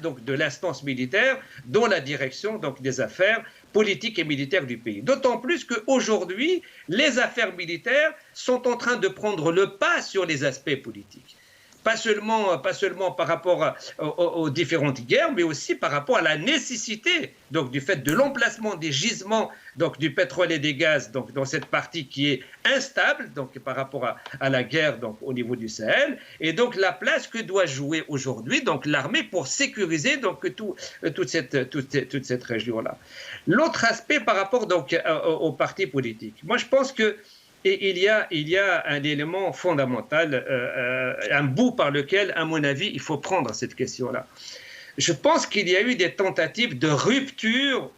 S3: donc de l'instance militaire dans la direction donc des affaires politiques et militaires du pays. D'autant plus qu'aujourd'hui, les affaires militaires sont en train de prendre le pas sur les aspects politiques. Pas seulement par rapport aux différentes guerres, mais aussi par rapport à la nécessité donc, du fait de l'emplacement des gisements donc, du pétrole et des gaz donc, dans cette partie qui est instable donc, par rapport à la guerre donc, au niveau du Sahel, et donc la place que doit jouer aujourd'hui donc, l'armée pour sécuriser donc, toute cette région-là. L'autre aspect par rapport donc, aux partis politiques, moi je pense que et il y a un élément fondamental, un bout par lequel, à mon avis, il faut prendre cette question-là. Je pense qu'il y a eu des tentatives de rupture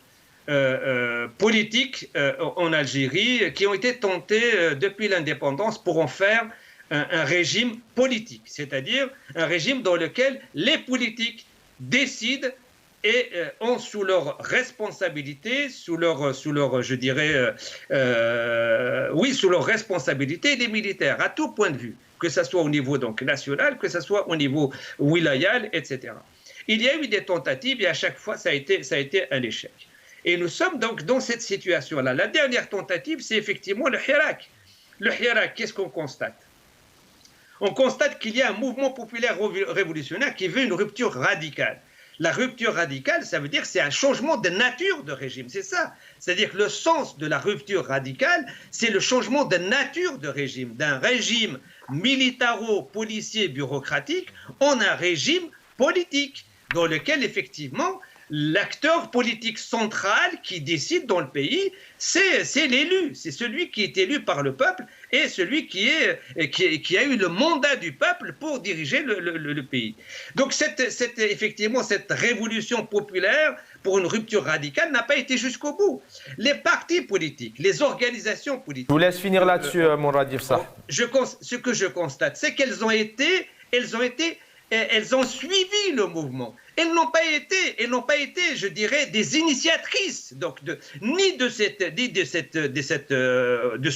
S3: politique en Algérie qui ont été tentées depuis l'indépendance pour en faire un régime politique, c'est-à-dire un régime dans lequel les politiques décident et ont sous leur responsabilité, sous leur responsabilité les militaires, à tout point de vue, que ce soit au niveau donc, national, que ce soit au niveau wilayal, etc. Il y a eu des tentatives et à chaque fois, ça a été un échec. Et nous sommes donc dans cette situation-là. La dernière tentative, c'est effectivement le Hirak. Le Hirak, qu'est-ce qu'on constate ? On constate qu'il y a un mouvement populaire révolutionnaire qui veut une rupture radicale. La rupture radicale, ça veut dire que c'est un changement de nature de régime, c'est ça. C'est-à-dire que le sens de la rupture radicale, c'est le changement de nature de régime, d'un régime militaro-policier bureaucratique en un régime politique, dans lequel effectivement l'acteur politique central qui décide dans le pays, c'est l'élu, c'est celui qui est élu par le peuple et celui qui a eu le mandat du peuple pour diriger le pays. Donc effectivement, cette révolution populaire pour une rupture radicale n'a pas été jusqu'au bout. Les partis politiques, les organisations politiques...
S2: Je vous laisse finir là-dessus, mon Radif Sah.
S3: Ce que je constate, c'est qu'elles ont été elles ont suivi le mouvement. Elles n'ont pas été, je dirais, des initiatrices donc ni de ce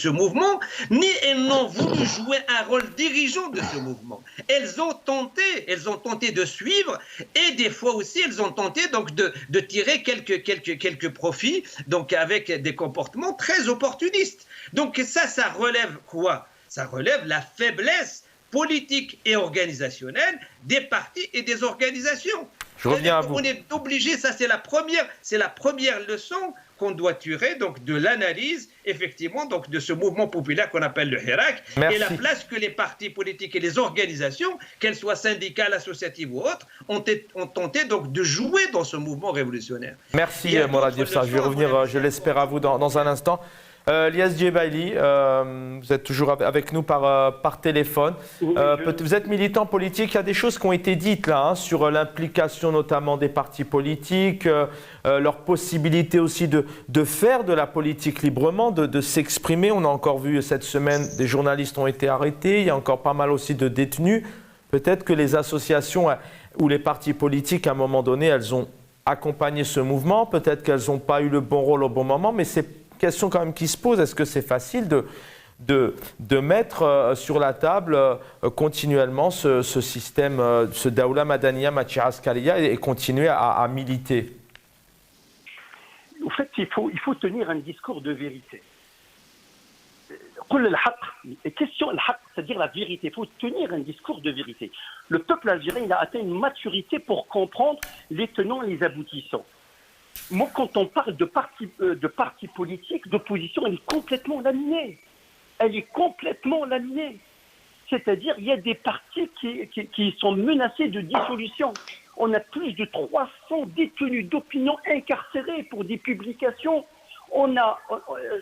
S3: mouvement, ni elles n'ont voulu jouer un rôle dirigeant de ce mouvement. Elles ont tenté de suivre, et des fois aussi elles ont tenté donc de tirer quelques profits, donc avec des comportements très opportunistes. Donc ça relève quoi? Ça relève la faiblesse politique et organisationnelle des partis et des organisations.
S2: Je reviens à vous.
S3: On est obligé, ça c'est la première leçon qu'on doit tirer donc de l'analyse effectivement donc de ce mouvement populaire qu'on appelle le Hirak.
S2: Merci.
S3: Et la place que les partis politiques et les organisations, qu'elles soient syndicales, associatives ou autres, ont tenté donc de jouer dans ce mouvement révolutionnaire.
S2: Merci Morad Yefsa. Je vais revenir, je l'espère, à vous dans un instant. Lias Djebaili, vous êtes toujours avec nous par téléphone. Vous êtes militant politique. Il y a des choses qui ont été dites là sur l'implication notamment des partis politiques, leur possibilité aussi de faire de la politique librement, de s'exprimer. On a encore vu cette semaine des journalistes ont été arrêtés. Il y a encore pas mal aussi de détenus. Peut-être que les associations ou les partis politiques, à un moment donné, elles ont accompagné ce mouvement. Peut-être qu'elles n'ont pas eu le bon rôle au bon moment, mais c'est question quand même qui se pose. Est-ce que c'est facile de mettre sur la table continuellement ce système, ce Daoula Madaniya Machi Askaria et continuer à militer?
S4: En fait, il faut tenir un discours de vérité. Question c'est-à-dire la vérité. Il faut tenir un discours de vérité. Le peuple algérien il a atteint une maturité pour comprendre les tenants et les aboutissants. Moi, quand on parle de partis politiques, d'opposition, elle est complètement laminée. Elle est complètement laminée. C'est-à-dire, il y a des partis qui sont menacés de dissolution. On a plus de 300 détenus d'opinion incarcérés pour des publications. On a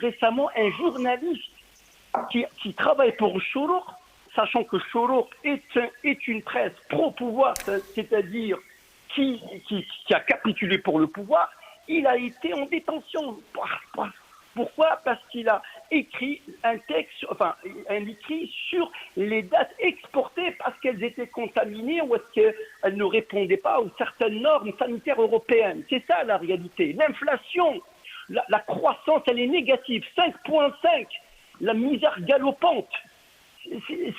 S4: récemment un journaliste qui travaille pour Chourouk, sachant que Chourouk est une presse pro-pouvoir, c'est-à-dire qui a capitulé pour le pouvoir. Il a été en détention. Pourquoi? Parce qu'il a écrit un écrit sur les dates exportées parce qu'elles étaient contaminées ou est-ce qu'elles ne répondaient pas aux certaines normes sanitaires européennes. C'est ça la réalité. L'inflation, la croissance, elle est négative. 5,5. La misère galopante.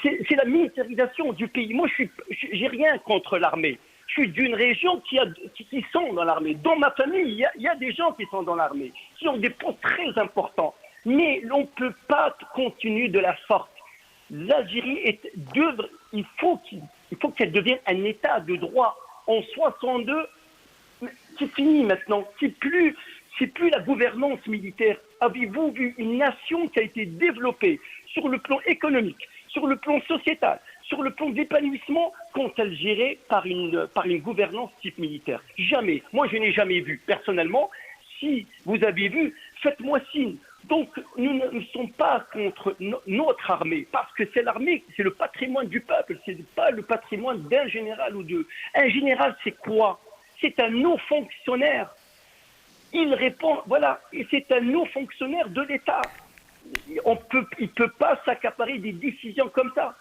S4: C'est la militarisation du pays. Moi, j'ai rien contre l'armée. Je suis d'une région qui sont dans l'armée. Dans ma famille, il y a des gens qui sont dans l'armée, qui ont des postes très importants. Mais on ne peut pas continuer de la sorte. L'Algérie il faut qu'elle devienne un État de droit. En 62, c'est fini maintenant. C'est plus la gouvernance militaire. Avez-vous vu une nation qui a été développée sur le plan économique, sur le plan sociétal, sur le plan d'épanouissement, quand elle est gérée par une gouvernance type militaire? Jamais. Moi, je n'ai jamais vu. Personnellement, si vous avez vu, faites-moi signe. Donc, nous ne sommes pas contre notre armée, parce que c'est l'armée, c'est le patrimoine du peuple, c'est pas le patrimoine d'un général ou deux. Un général, c'est quoi? C'est un haut fonctionnaire. Il répond, voilà, et c'est un haut fonctionnaire de l'État. Il ne peut pas s'accaparer des décisions comme ça.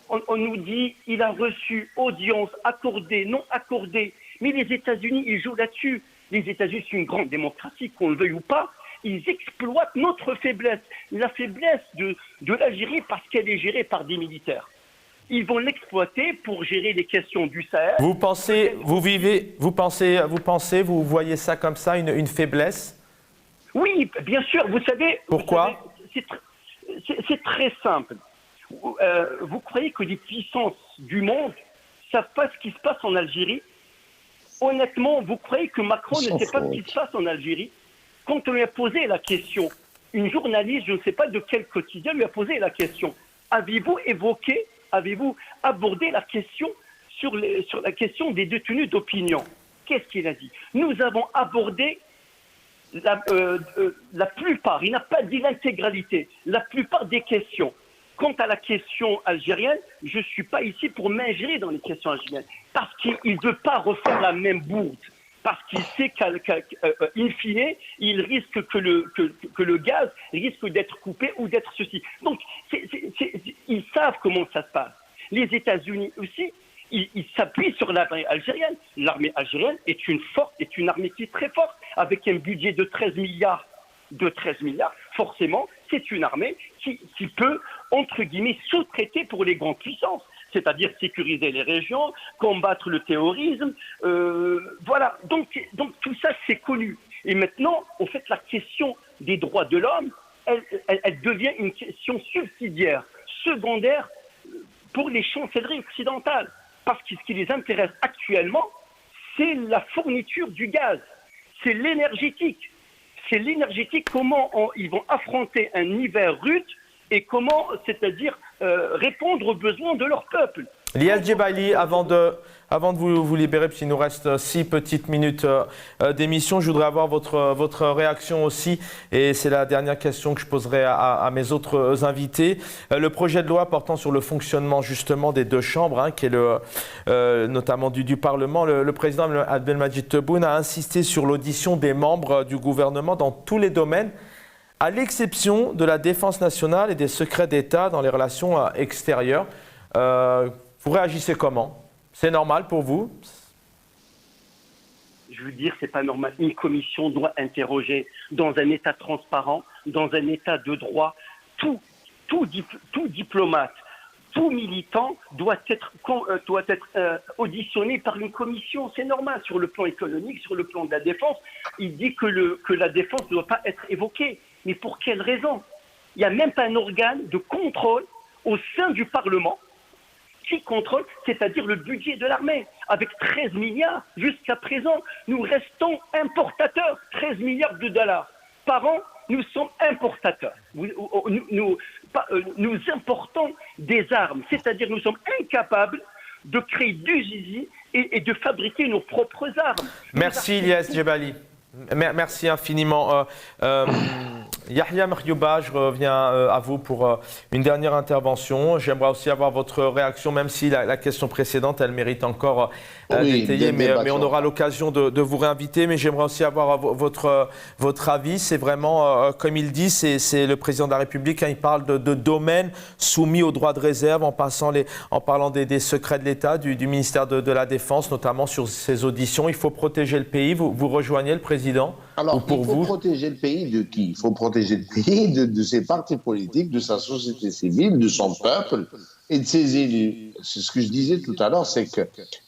S4: On nous dit il a reçu audience accordée, non accordée. Mais les États-Unis, ils jouent là-dessus. Les États-Unis, c'est une grande démocratie, qu'on le veuille ou pas. Ils exploitent notre faiblesse, la faiblesse de l'Algérie parce qu'elle est gérée par des militaires. Ils vont l'exploiter pour gérer les questions du Sahel.
S2: Vous voyez ça comme ça, une faiblesse?
S4: Oui, bien sûr. Vous savez.
S2: Pourquoi?
S4: C'est très simple. Vous croyez que les puissances du monde ne savent pas ce qui se passe en Algérie? Honnêtement, vous croyez que Macron ne sait pas ce qui se passe en Algérie? Quand on lui a posé la question, une journaliste, je ne sais pas de quel quotidien, lui a posé la question. Avez-vous abordé la question sur la question des détenus d'opinion? Qu'est-ce qu'il a dit? Nous avons abordé la plupart, il n'a pas dit l'intégralité, la plupart des questions. Quant à la question algérienne, je ne suis pas ici pour m'ingérer dans les questions algériennes, parce qu'il ne veut pas refaire la même bourde, parce qu'il sait qu'in fine, il risque que le gaz risque d'être coupé ou d'être ceci. Donc, ils savent comment ça se passe. Les États-Unis aussi, ils s'appuient sur l'armée algérienne. L'armée algérienne est une armée qui est très forte, avec un budget de 13 milliards. Forcément, c'est une armée qui peut, entre guillemets, sous-traiter pour les grandes puissances, c'est-à-dire sécuriser les régions, combattre le terrorisme. Voilà, donc tout ça, c'est connu. Et maintenant, en fait, la question des droits de l'homme, elle devient une question subsidiaire, secondaire pour les chancelleries occidentales. Parce que ce qui les intéresse actuellement, c'est la fourniture du gaz, c'est l'énergétique. C'est l'énergétique, comment ils vont affronter un hiver rude et comment, c'est-à-dire, répondre aux besoins de leur peuple.
S2: Liel Djebaili, avant de vous libérer, puisqu'il nous reste 6 petites minutes d'émission, je voudrais avoir votre réaction aussi, et c'est la dernière question que je poserai à mes autres invités. Le projet de loi portant sur le fonctionnement justement des 2 chambres, qui est notamment du Parlement, le président Abdelmadjid Tebboune a insisté sur l'audition des membres du gouvernement dans tous les domaines, à l'exception de la défense nationale et des secrets d'État dans les relations extérieures. Vous réagissez comment? C'est normal pour vous?
S4: Je veux dire, c'est pas normal. Une commission doit interroger dans un État transparent, dans un État de droit. Tout diplomate, tout militant doit être auditionné par une commission. C'est normal. Sur le plan économique, sur le plan de la défense, il dit que la défense ne doit pas être évoquée. Mais pour quelle raison? Il n'y a même pas un organe de contrôle au sein du Parlement qui contrôle, c'est-à-dire le budget de l'armée. Avec 13 milliards, jusqu'à présent, nous restons importateurs. 13 milliards de dollars par an, nous sommes importateurs. Nous importons des armes, c'est-à-dire nous sommes incapables de créer du zizi et de fabriquer nos propres armes.
S2: Merci Ilyes Djebaili. Merci infiniment. Yahya Merhiouba, je reviens à vous pour une dernière intervention. J'aimerais aussi avoir votre réaction, même si la question précédente, elle mérite encore d'étayer, mais on aura l'occasion de vous réinviter. Mais j'aimerais aussi avoir votre avis. C'est vraiment, comme il dit, c'est le président de la République, il parle de domaines soumis au droit de réserve, en parlant des secrets de l'État, du ministère de la Défense, notamment sur ces auditions. Il faut protéger le pays. Vous rejoignez le président?
S1: Alors, il faut protéger le pays de qui? Il faut protéger le pays de ses partis politiques, de sa société civile, de son peuple et de ses élus. C'est ce que je disais tout à l'heure, c'est que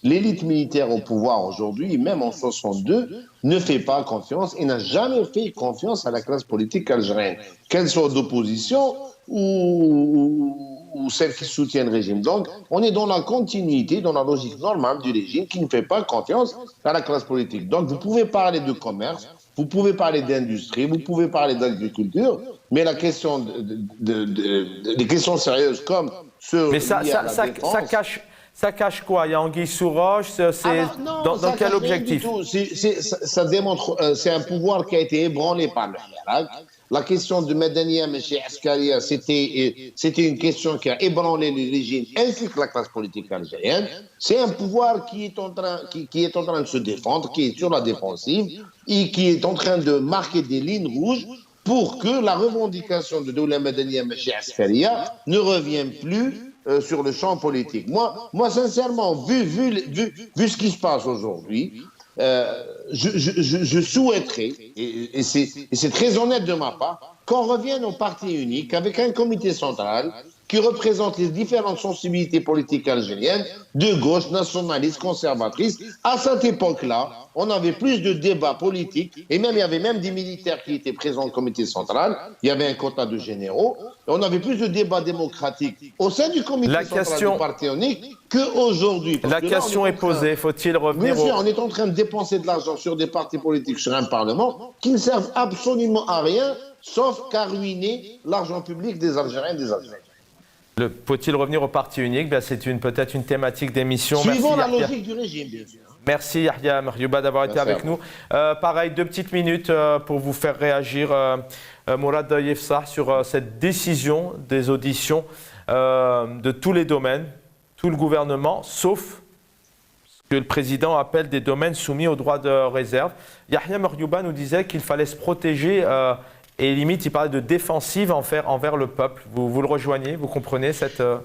S1: l'élite militaire au pouvoir aujourd'hui, même en 62, ne fait pas confiance et n'a jamais fait confiance à la classe politique algérienne, qu'elle soit d'opposition ou celle qui soutient le régime. Donc, on est dans la continuité, dans la logique normale du régime qui ne fait pas confiance à la classe politique. Donc, vous pouvez parler de commerce, vous pouvez parler d'industrie, vous pouvez parler d'agriculture, mais la question des questions sérieuses comme sur
S2: mais ça cache quoi? Il y a anguille sous roche, dans quel objectif?
S1: Ça démontre, c'est un pouvoir qui a été ébranlé par le Hirak. La question de Medania M. Askaria, c'était une question qui a ébranlé le régime ainsi que la classe politique algérienne. C'est un pouvoir qui est en train de se défendre, qui est sur la défensive et qui est en train de marquer des lignes rouges pour que la revendication de Doula Medania M. Askaria ne revienne plus sur le champ politique. Moi sincèrement, vu ce qui se passe aujourd'hui, je souhaiterais, et c'est très honnête de ma part, qu'on revienne au parti unique avec un comité central qui représente les différentes sensibilités politiques algériennes, de gauche, nationalistes, conservatrices. À cette époque-là, on avait plus de débats politiques, et même il y avait même des militaires qui étaient présents au comité central, il y avait un quota de généraux, et on avait plus de débats démocratiques au sein du comité central du parti unique qu'aujourd'hui.
S2: La question est posée, faut-il revenir
S1: Bien sûr, on est en train de dépenser de l'argent sur des partis politiques, sur un parlement, qui ne servent absolument à rien, sauf qu'à ruiner l'argent public des Algériens et des Algériens.
S2: Faut-il revenir au parti unique? C'est peut-être une thématique d'émission.
S1: Suivant la logique du régime, bien sûr.
S2: Merci Yahya Merhiouba d'avoir été avec nous. Pareil, 2 petites minutes pour vous faire réagir, Mourad Yefsah, sur cette décision des auditions de tous les domaines, tout le gouvernement, sauf ce que le président appelle des domaines soumis au droit de réserve. Yahya Merhiouba nous disait qu'il fallait se protéger et limite, il parlait de défensive envers le peuple. Vous le rejoignez? Vous comprenez cette...
S3: Moi,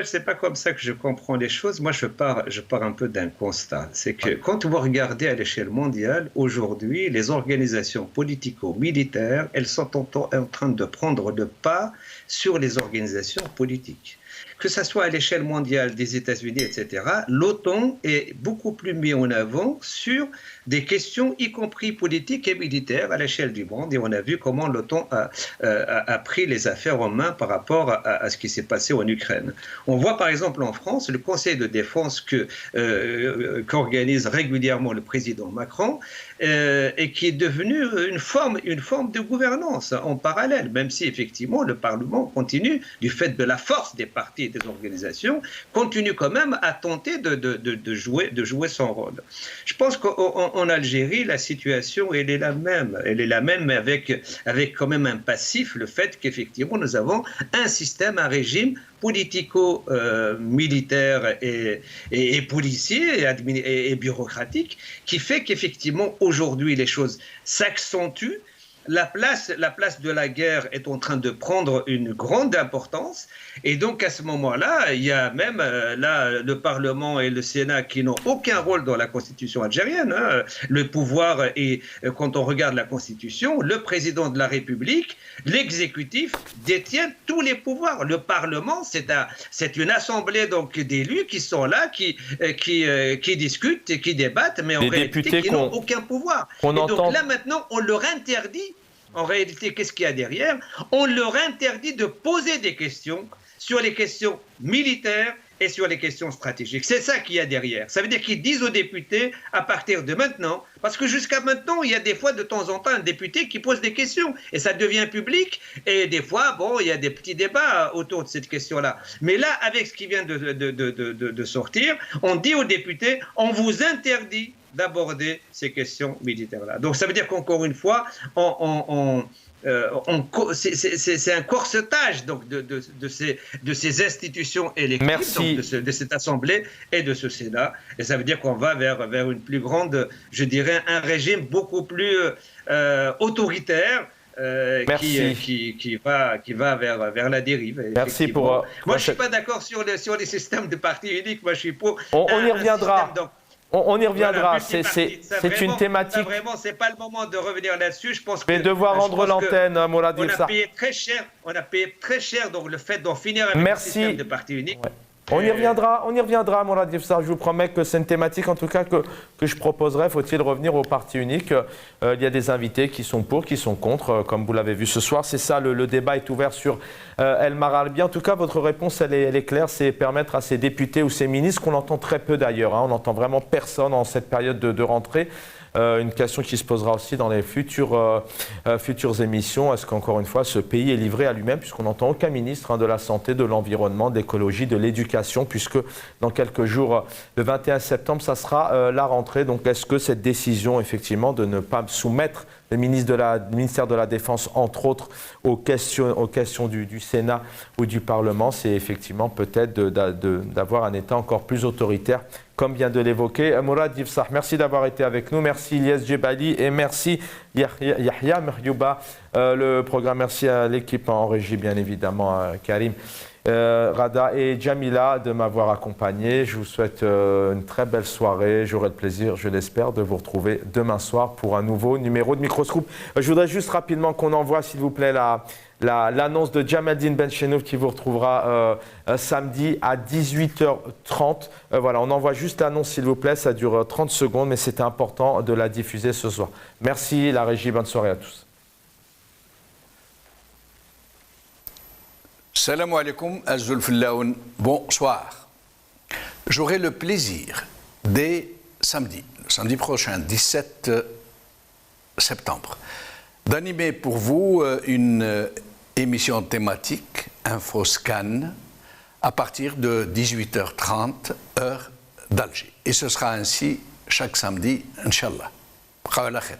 S3: c'est pas comme ça que je comprends les choses. Moi, je pars un peu d'un constat. C'est que quand vous regardez à l'échelle mondiale, aujourd'hui, les organisations politico-militaires, elles sont en train de prendre le pas sur les organisations politiques. Que ce soit à l'échelle mondiale des États-Unis, etc., l'OTAN est beaucoup plus mis en avant sur des questions, y compris politiques et militaires, à l'échelle du monde. Et on a vu comment l'OTAN a pris les affaires en main par rapport à ce qui s'est passé en Ukraine. On voit par exemple en France le Conseil de défense qu'organise régulièrement le président Macron et qui est devenu une forme de gouvernance en parallèle, même si effectivement le Parlement continue, du fait de la force des partis et des organisations, continue quand même à tenter de jouer son rôle. Je pense qu'en Algérie, la situation, elle est la même. Elle est la même, mais avec quand même un passif, le fait qu'effectivement, nous avons un système, un régime politico-militaire et policier et bureaucratique qui fait qu'effectivement, aujourd'hui, les choses s'accentuent. La place de la guerre est en train de prendre une grande importance et donc à ce moment-là, il y a même le Parlement et le Sénat qui n'ont aucun rôle dans la constitution algérienne. Hein. Le pouvoir est, quand on regarde la constitution, le président de la République, l'exécutif détient tous les pouvoirs. Le Parlement, c'est une assemblée donc d'élus qui sont là, qui discutent et qui débattent, mais en réalité qui n'ont aucun pouvoir. Et donc là maintenant, on leur interdit. En réalité, qu'est-ce qu'il y a derrière? On leur interdit de poser des questions sur les questions militaires et sur les questions stratégiques. C'est ça qu'il y a derrière. Ça veut dire qu'ils disent aux députés, à partir de maintenant, parce que jusqu'à maintenant, il y a des fois, de temps en temps, un député qui pose des questions, et ça devient public, et des fois, bon, il y a des petits débats autour de cette question-là. Mais là, avec ce qui vient de sortir, on dit aux députés, on vous interdit d'aborder ces questions militaires-là. Donc ça veut dire qu'encore une fois, c'est un corsetage donc, de ces institutions électives, donc de cette Assemblée et de ce Sénat. Et ça veut dire qu'on va vers une plus grande, je dirais, un régime beaucoup plus autoritaire. Qui va vers la dérive.
S2: Merci pour...
S3: Moi, je ne suis pas d'accord sur les systèmes de parti unique. Moi, je suis pour...
S2: On y reviendra. On y reviendra,
S3: voilà,
S2: c'est une thématique...
S3: Vraiment, ce n'est pas le moment de revenir là-dessus. Je pense
S2: que... Mais devoir rendre l'antenne, Mourad Yefsah.
S3: On a payé très cher donc, le fait d'en finir avec le système de parti unique.
S2: Ouais. On y reviendra, Mourad Yefsah. Je vous promets que c'est une thématique, en tout cas, que je proposerai. Faut-il revenir au parti unique? Il y a des invités qui sont pour, qui sont contre, comme vous l'avez vu ce soir. C'est ça, le débat est ouvert sur El Maralbi. En tout cas, votre réponse, elle est claire. C'est permettre à ces députés ou ces ministres, qu'on entend très peu d'ailleurs, on n'entend vraiment personne en cette période de rentrée. Une question qui se posera aussi dans les futures émissions. Est-ce qu'encore une fois, ce pays est livré à lui-même, puisqu'on n'entend aucun ministre de la Santé, de l'Environnement, de l'Écologie, de l'Éducation, puisque dans quelques jours, le 21 septembre, ça sera la rentrée. Donc est-ce que cette décision, effectivement, de ne pas soumettre le ministère de la Défense, entre autres, aux questions du Sénat ou du Parlement, c'est effectivement peut-être d'avoir un État encore plus autoritaire, comme vient de l'évoquer Mourad Yefsah. Merci d'avoir été avec nous. Merci Ilyes Djebali et merci Yahya Merhouba, le programme. Merci à l'équipe en régie, bien évidemment, Karim, Rada et Jamila de m'avoir accompagné. Je vous souhaite une très belle soirée. J'aurai le plaisir, je l'espère, de vous retrouver demain soir pour un nouveau numéro de Microscope. Je voudrais juste rapidement qu'on envoie, s'il vous plaît, l'annonce de Jamaldine Benchenouf qui vous retrouvera samedi à 18h30. Voilà, on envoie juste l'annonce, s'il vous plaît. Ça dure 30 secondes, mais c'était important de la diffuser ce soir. Merci, la régie. Bonne soirée à tous.
S6: Salam alaikum, Azulfillaoun. Bonsoir. J'aurai le plaisir, dès samedi, le samedi prochain, 17 septembre, d'animer pour vous une émission thématique, InfoScan, à partir de 18h30, heure d'Alger. Et ce sera ainsi chaque samedi, Inch'Allah. Khawala khair.